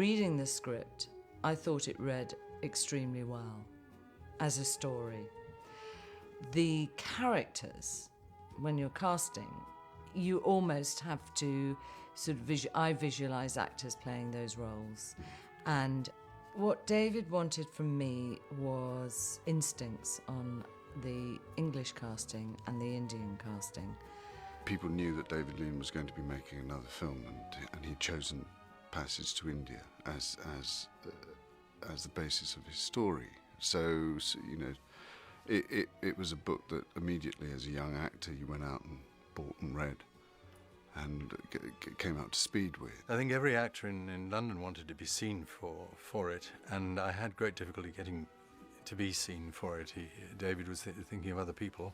reading the script, I thought it read extremely well as a story. The characters, when you're casting, you almost have to sort of I visualise actors playing those roles. And what David wanted from me was instincts on the English casting and the Indian casting. People knew that David Lean was going to be making another film, and he'd chosen Passage to India as the basis of his story. So you know, it was a book that immediately, as a young actor, you went out and bought and read and came up to speed with. I think every actor in London wanted to be seen for it, and I had great difficulty getting to be seen for it. David was thinking of other people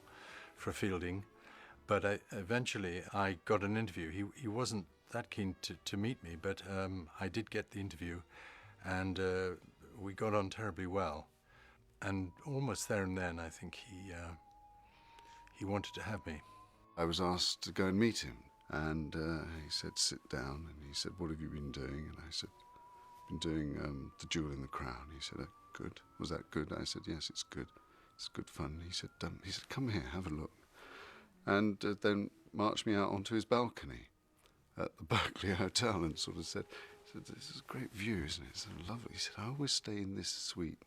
for fielding, but eventually I got an interview. He wasn't that keen to meet me, but I did get the interview, and we got on terribly well. And almost there and then, I think he wanted to have me. I was asked to go and meet him, and he said, sit down, and he said, what have you been doing? And I said, I've been doing The Jewel in the Crown. He said, good. Was that good? I said, yes, it's good. It's good fun. He said, come here, have a look. And then marched me out onto his balcony at the Berkeley Hotel and sort of said, this is a great view, isn't it? It's so lovely. He said, I always stay in this suite.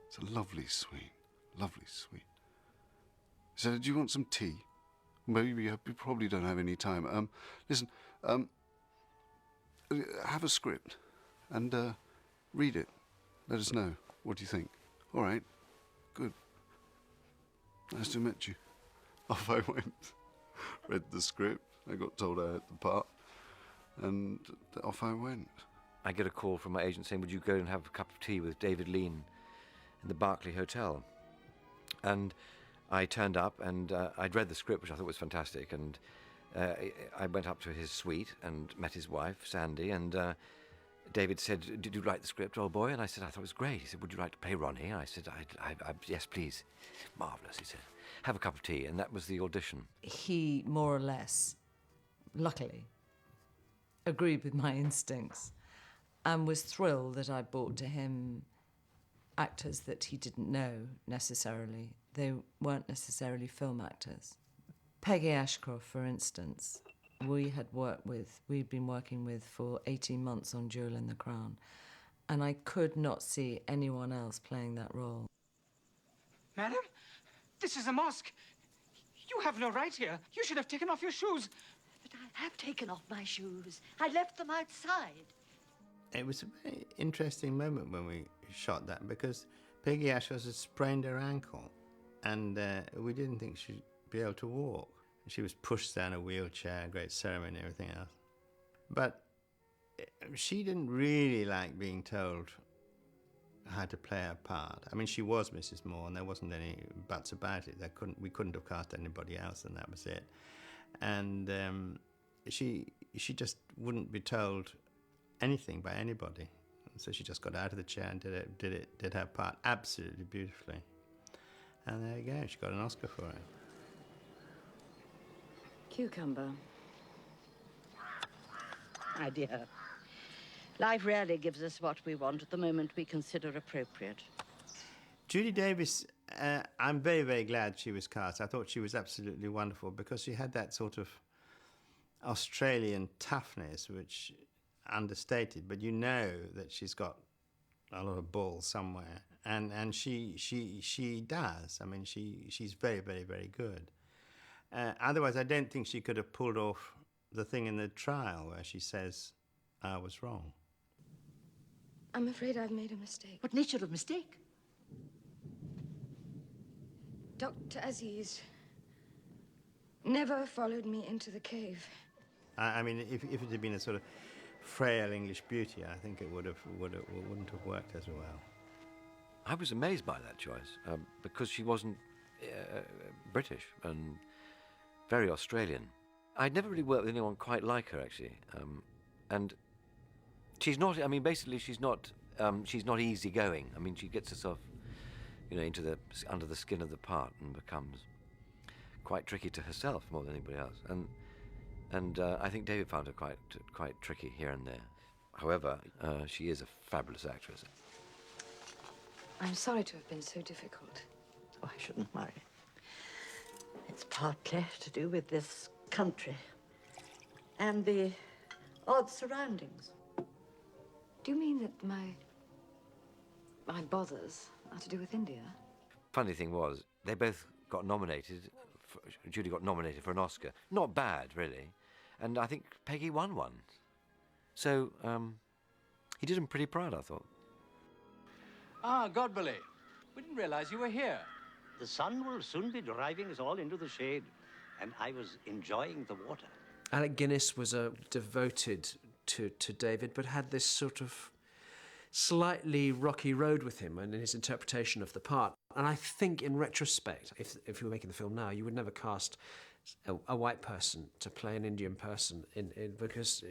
It's a lovely suite, lovely suite. He said, do you want some tea? Maybe you probably don't have any time. Listen, have a script and read it. Let us know. What do you think? All right, good. Nice to meet you. Off I went, read the script. I got told I had the part, and off I went. I get a call from my agent saying, would you go and have a cup of tea with David Lean in the Berkeley Hotel? And I turned up, and I'd read the script, which I thought was fantastic, and I went up to his suite and met his wife, Sandy, and David said, did you write the script, old boy? And I said, I thought it was great. He said, would you like to play Ronnie? And I said, yes, please. Marvellous, he said. Have a cup of tea. And that was the audition. He more or less, luckily, agreed with my instincts and was thrilled that I brought to him actors that he didn't know necessarily. They weren't necessarily film actors. Peggy Ashcroft, for instance, we'd been working with for 18 months on Jewel in the Crown, and I could not see anyone else playing that role. Madam, this is a mosque. You have no right here. You should have taken off your shoes. But I have taken off my shoes. I left them outside. It was a very interesting moment when we shot that, because Peggy Ashcroft had sprained her ankle, and we didn't think she'd be able to walk. She was pushed down a wheelchair, great ceremony and everything else. But she didn't really like being told how to play her part. I mean, she was Mrs. Moore, and there wasn't any buts about it. We couldn't have cast anybody else, and that was it. And she just wouldn't be told anything by anybody. So she just got out of the chair and did her part absolutely beautifully. And there you go, she got an Oscar for it. Cucumber. My dear, life rarely gives us what we want at the moment we consider appropriate. Judy Davis, I'm very, very glad she was cast. I thought she was absolutely wonderful, because she had that sort of Australian toughness, which understated, but you know that she's got a lot of balls somewhere, and she does. I mean, she's very, very, very good. Otherwise, I don't think she could have pulled off the thing in the trial where she says, I was wrong. I'm afraid I've made a mistake. What nature of mistake? Dr. Aziz never followed me into the cave. I mean, if it had been a sort of frail English beauty, I think it wouldn't have worked as well. I was amazed by that choice, because she wasn't British and very Australian. I'd never really worked with anyone quite like her, actually. And she's not, I mean, basically she's not easygoing. I mean, she gets herself, under the skin of the part and becomes quite tricky to herself more than anybody else. And I think David found her quite tricky here and there. However, she is a fabulous actress. I'm sorry to have been so difficult. Oh, I shouldn't worry. It's partly to do with this country and the odd surroundings. Do you mean that my bothers are to do with India? Funny thing was, they both got nominated. Judy got nominated for an Oscar. Not bad, really. And I think Peggy won one. So, he did him pretty proud, I thought. Ah, Godberley. We didn't realize you were here. The sun will soon be driving us all into the shade, and I was enjoying the water. Alec Guinness was devoted to David, but had this sort of slightly rocky road with him and in his interpretation of the part. And I think, in retrospect, if you were making the film now, you would never cast a white person to play an Indian person because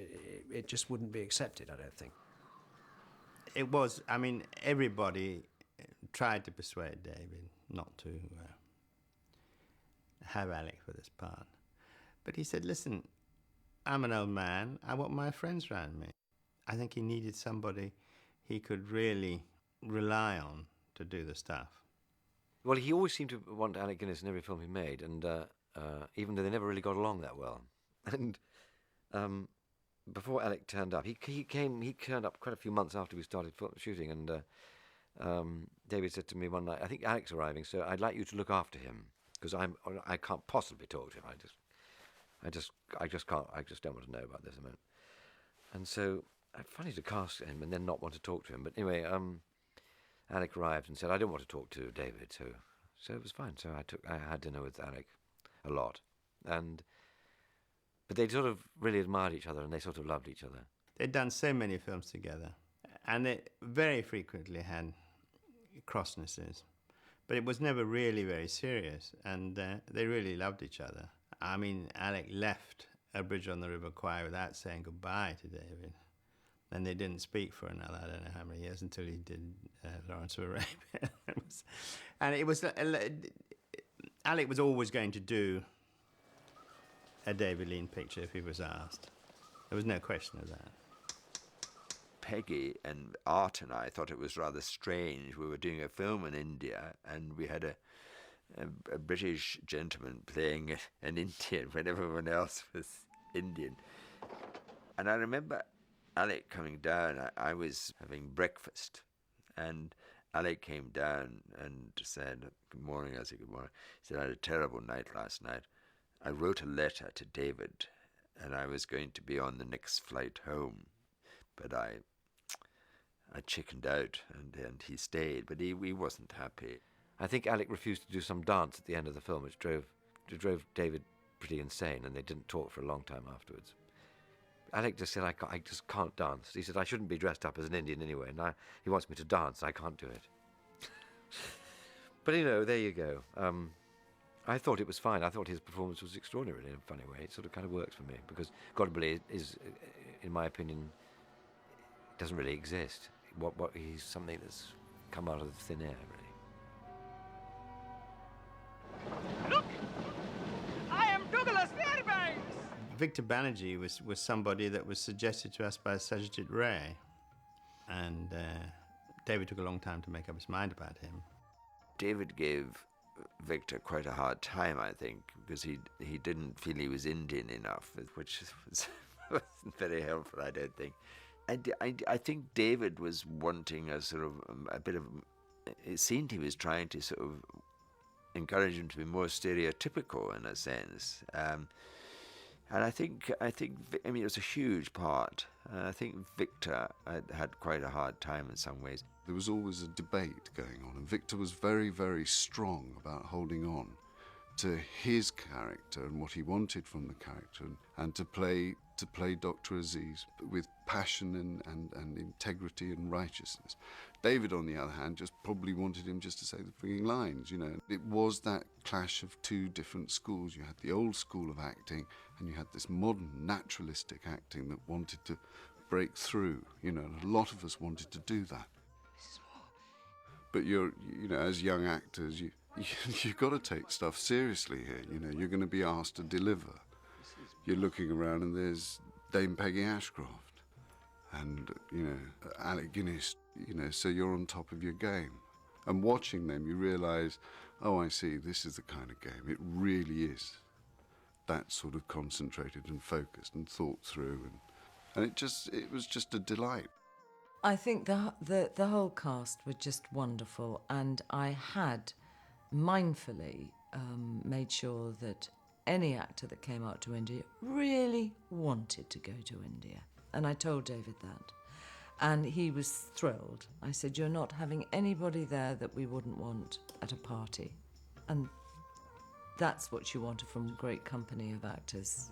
it just wouldn't be accepted, I don't think. It was, I mean, everybody tried to persuade David not to have Alec for this part. But he said, listen, I'm an old man, I want my friends around me. I think he needed somebody he could really rely on to do the stuff. Well, he always seemed to want Alec Guinness in every film he made, and even though they never really got along that well. And before Alec turned up, he turned up quite a few months after we started shooting, and David said to me one night, I think Alec's arriving, so I'd like you to look after him, because I can't possibly talk to him. I just don't want to know about this a minute. And so, funny to cast him and then not want to talk to him. But anyway, Alec arrived and said, I don't want to talk to David. So it was fine. So I had dinner with Alec a lot. But they sort of really admired each other and they sort of loved each other. They'd done so many films together, and they very frequently had crossnesses. But it was never really very serious, and they really loved each other. I mean, Alec left A Bridge on the River Kwai without saying goodbye to David. And they didn't speak for another, I don't know how many years, until he did Lawrence of Arabia. Alec was always going to do a David Lean picture if he was asked. There was no question of that. Peggy and Art and I thought it was rather strange. We were doing a film in India, and we had a British gentleman playing an Indian when everyone else was Indian. And I remember Alec coming down. I was having breakfast, and Alec came down and said, good morning. I said, good morning. He said, I had a terrible night last night. I wrote a letter to David, and I was going to be on the next flight home, but I chickened out, and he stayed, but he wasn't happy. I think Alec refused to do some dance at the end of the film, which drove David pretty insane, and they didn't talk for a long time afterwards. Alec just said, I just can't dance. He said, I shouldn't be dressed up as an Indian anyway, and he wants me to dance, and I can't do it. But, there you go. I thought it was fine. I thought his performance was extraordinary in a funny way. It sort of kind of works for me, because Godberley is, in my opinion, doesn't really exist. He's something that's come out of thin air, really. Look! I am Douglas Fairbanks! Victor Banerjee was somebody that was suggested to us by Satyajit Ray, and David took a long time to make up his mind about him. David gave Victor quite a hard time, I think, because he didn't feel he was Indian enough, which wasn't very helpful, I don't think. I think David was wanting a sort of a bit of. It seemed he was trying to sort of encourage him to be more stereotypical in a sense, and I think it was a huge part. I think Victor had quite a hard time in some ways. There was always a debate going on, and Victor was very, very strong about holding on to his character and what he wanted from the character, and to play Dr. Aziz with passion and integrity and righteousness. David, on the other hand, just probably wanted him just to say the freaking lines, It was that clash of two different schools. You had the old school of acting, and you had this modern naturalistic acting that wanted to break through, and a lot of us wanted to do that. But as young actors, you've got to take stuff seriously here. You're going to be asked to deliver. You're looking around and there's Dame Peggy Ashcroft, and, you know, Alec Guinness, you know, so you're on top of your game. And watching them, you realise, oh, I see, this is the kind of game. It really is that sort of concentrated and focused and thought through, and it was just a delight. I think the whole cast were just wonderful, and I had mindfully made sure that any actor that came out to India really wanted to go to India. And I told David that. And he was thrilled. I said, you're not having anybody there that we wouldn't want at a party. And that's what you wanted from a great company of actors.